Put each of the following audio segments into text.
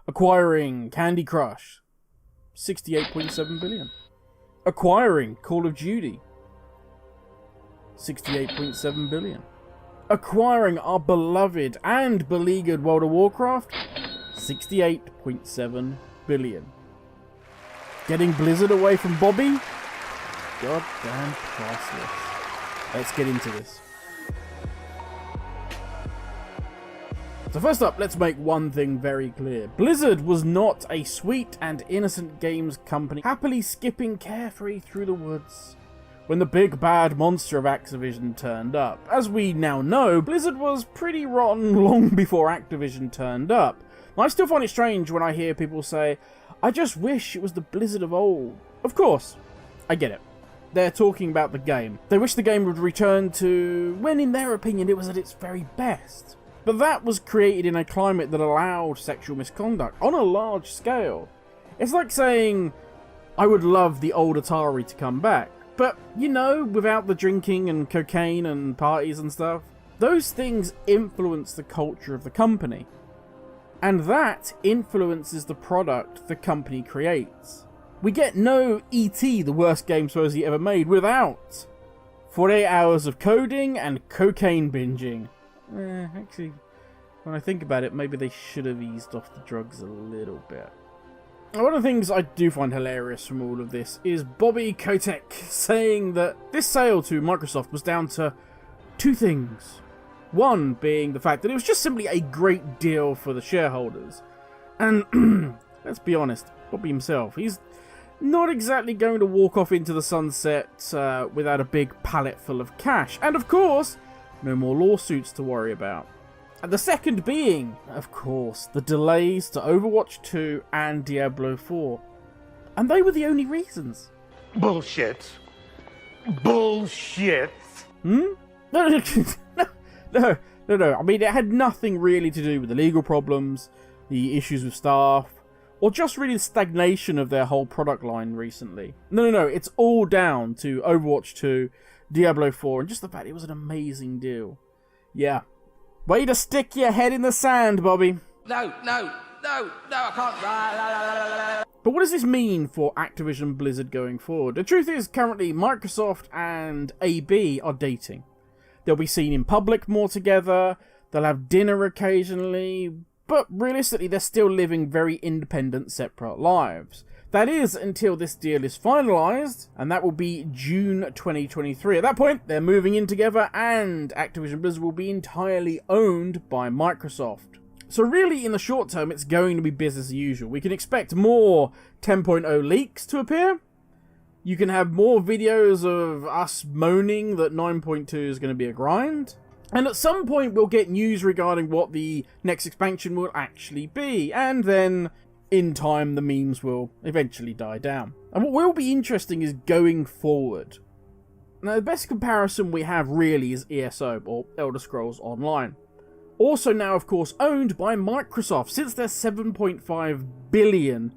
Acquiring Candy Crush, 68.7 billion. Acquiring Call of Duty, 68.7 billion. Acquiring our beloved and beleaguered World of Warcraft, 68.7 billion. Getting Blizzard away from Bobby? Goddamn priceless. Let's get into this. So first up, let's make one thing very clear. Blizzard was not a sweet and innocent games company happily skipping carefree through the woods when the big bad monster of Activision turned up. As we now know, Blizzard was pretty rotten long before Activision turned up. I still find it strange when I hear people say, I just wish it was the Blizzard of old. Of course, I get it. They're talking about the game. They wish the game would return to when, in their opinion, it was at its very best. But that was created in a climate that allowed sexual misconduct on a large scale. It's like saying, I would love the old Atari to come back. But, you know, without the drinking and cocaine and parties and stuff, those things influence the culture of the company. And that influences the product the company creates. We get no E.T., the worst game supposedly ever made, without 48 hours of coding and cocaine binging. Actually, when I think about it, maybe they should have eased off the drugs a little bit. One of the things I do find hilarious from all of this is Bobby Kotick saying that this sale to Microsoft was down to two things. One being the fact that it was just simply a great deal for the shareholders. And let's be honest, Bobby himself, he's not exactly going to walk off into the sunset without a big pallet full of cash. And of course, no more lawsuits to worry about. And the second being, of course, the delays to Overwatch 2 and Diablo 4. And they were the only reasons. Bullshit. Bullshit. No. I mean, it had nothing really to do with the legal problems, the issues with staff, or just really the stagnation of their whole product line recently. No. It's all down to Overwatch 2, Diablo 4, and just the fact it was an amazing deal. Yeah. Way to stick your head in the sand, Bobby. No, I can't. But what does this mean for Activision Blizzard going forward? The truth is, currently, Microsoft and AB are dating. They'll be seen in public more together, they'll have dinner occasionally, but realistically, they're still living very independent, separate lives. That is until this deal is finalised, and that will be June 2023. At that point, they're moving in together, and Activision Blizzard will be entirely owned by Microsoft. So really, in the short term, it's going to be business as usual. We can expect more 10.0 leaks to appear. You can have more videos of us moaning that 9.2 is going to be a grind. And at some point, we'll get news regarding what the next expansion will actually be, and then in time, the memes will eventually die down. And what will be interesting is going forward. Now, the best comparison we have really is ESO, or Elder Scrolls Online. Also now, of course, owned by Microsoft, since their 7.5 billion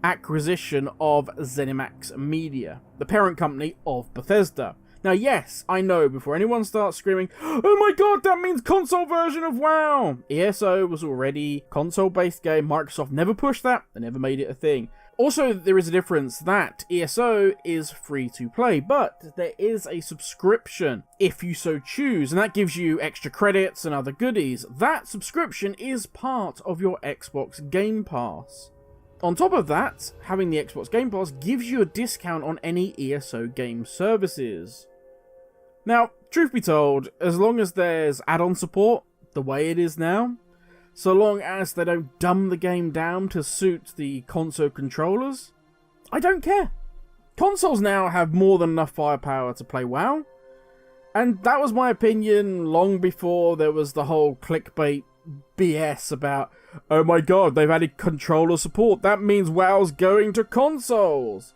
acquisition of ZeniMax Media, the parent company of Bethesda. Now, yes, I know, before anyone starts screaming, oh my god, that means console version of WoW! ESO was already console-based game. Microsoft never pushed that. They never made it a thing. Also, there is a difference that ESO is free to play, but there is a subscription if you so choose, and that gives you extra credits and other goodies. That subscription is part of your Xbox Game Pass. On top of that, having the Xbox Game Pass gives you a discount on any ESO game services. Now, truth be told, as long as there's add-on support, the way it is now, so long as they don't dumb the game down to suit the console controllers, I don't care. Consoles now have more than enough firepower to play WoW, and that was my opinion long before there was the whole clickbait BS about, oh my god, they've added controller support, that means WoW's going to consoles.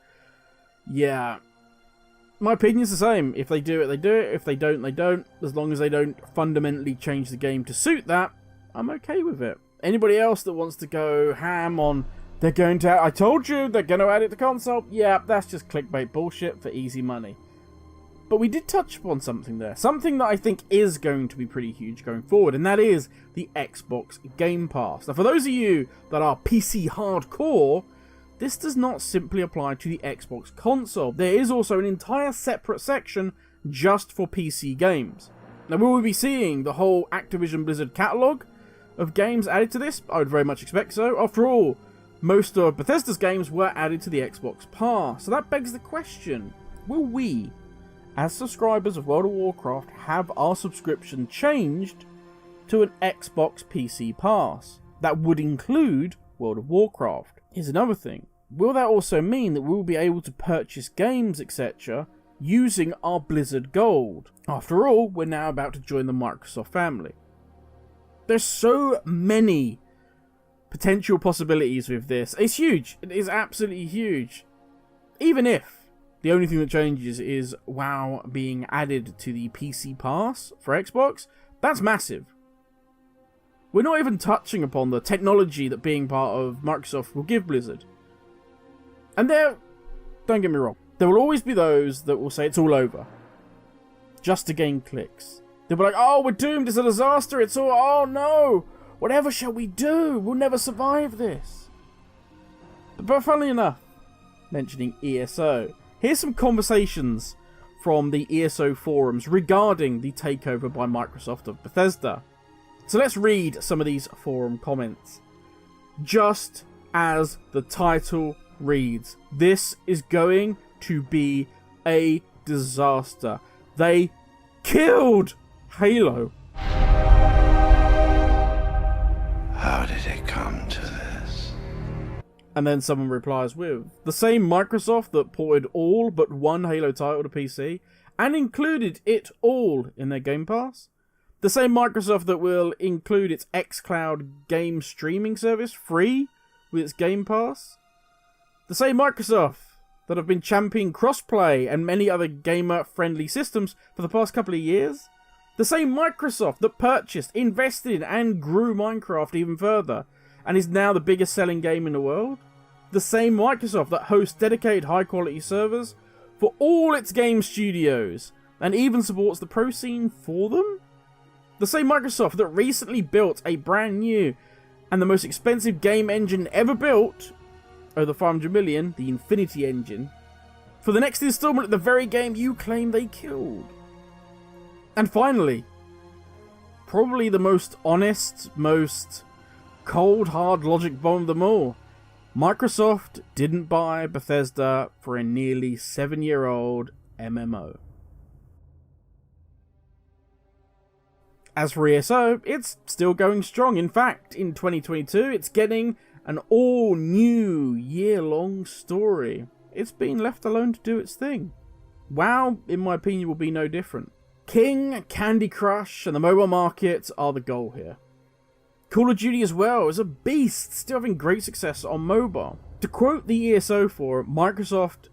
Yeah. My opinion's the same. If they do it, they do it. If they don't, they don't. As long as they don't fundamentally change the game to suit that, I'm okay with it. Anybody else that wants to go ham on, they're going to, I told you, they're going to add it to console, yeah, that's just clickbait bullshit for easy money. But we did touch upon something there. Something that I think is going to be pretty huge going forward, and that is the Xbox Game Pass. Now, for those of you that are PC hardcore, this does not simply apply to the Xbox console. There is also an entire separate section just for PC games. Now, will we be seeing the whole Activision Blizzard catalogue of games added to this? I would very much expect so. After all, most of Bethesda's games were added to the Xbox Pass. So that begs the question, will we, as subscribers of World of Warcraft, have our subscription changed to an Xbox PC Pass that would include World of Warcraft? Here's another thing. Will that also mean that we'll be able to purchase games, etc., using our Blizzard Gold? After all, we're now about to join the Microsoft family. There's so many potential possibilities with this. It's huge. It is absolutely huge. Even if the only thing that changes is WoW being added to the PC Pass for Xbox, that's massive. We're not even touching upon the technology that being part of Microsoft will give Blizzard. And don't get me wrong, there will always be those that will say it's all over, just to gain clicks. They'll be like, oh, we're doomed, it's a disaster, it's all, oh no, whatever shall we do? We'll never survive this. But funnily enough, mentioning ESO, here's some conversations from the ESO forums regarding the takeover by Microsoft of Bethesda. So let's read some of these forum comments. Just as the title reads, this is going to be a disaster. They killed Halo. How did it come to this? And then someone replies with, the same Microsoft that ported all but one Halo title to PC and included it all in their Game Pass? The same Microsoft that will include its xCloud game streaming service free with its Game Pass? The same Microsoft that have been championing crossplay and many other gamer-friendly systems for the past couple of years? The same Microsoft that purchased, invested, and grew Minecraft even further, and is now the biggest selling game in the world? The same Microsoft that hosts dedicated high-quality servers for all its game studios, and even supports the pro scene for them? The same Microsoft that recently built a brand new and the most expensive game engine ever built, over 500 million, the Infinity Engine, for the next installment of the very game you claim they killed. And finally, probably the most honest, most cold, hard logic bomb of them all, Microsoft didn't buy Bethesda for a nearly 7-year-old MMO. As for ESO, it's still going strong. In fact, in 2022, it's getting an all-new year-long story. It's been left alone to do its thing. WoW, in my opinion, will be no different. King, Candy Crush, and the mobile market are the goal here. Call of Duty as well is a beast, still having great success on mobile. To quote the ESO forum, Microsoft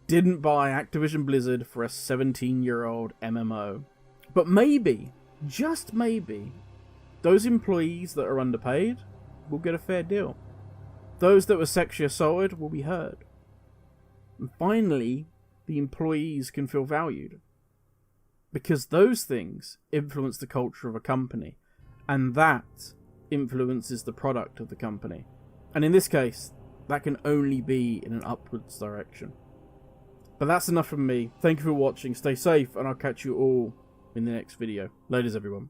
didn't buy Activision Blizzard for a 17-year-old MMO. But maybe, just maybe, those employees that are underpaid will get a fair deal. Those that were sexually assaulted will be heard. And finally, the employees can feel valued. Because those things influence the culture of a company. And that influences the product of the company. And in this case, that can only be in an upwards direction. But that's enough from me. Thank you for watching. Stay safe, and I'll catch you all in the next video. Later, everyone.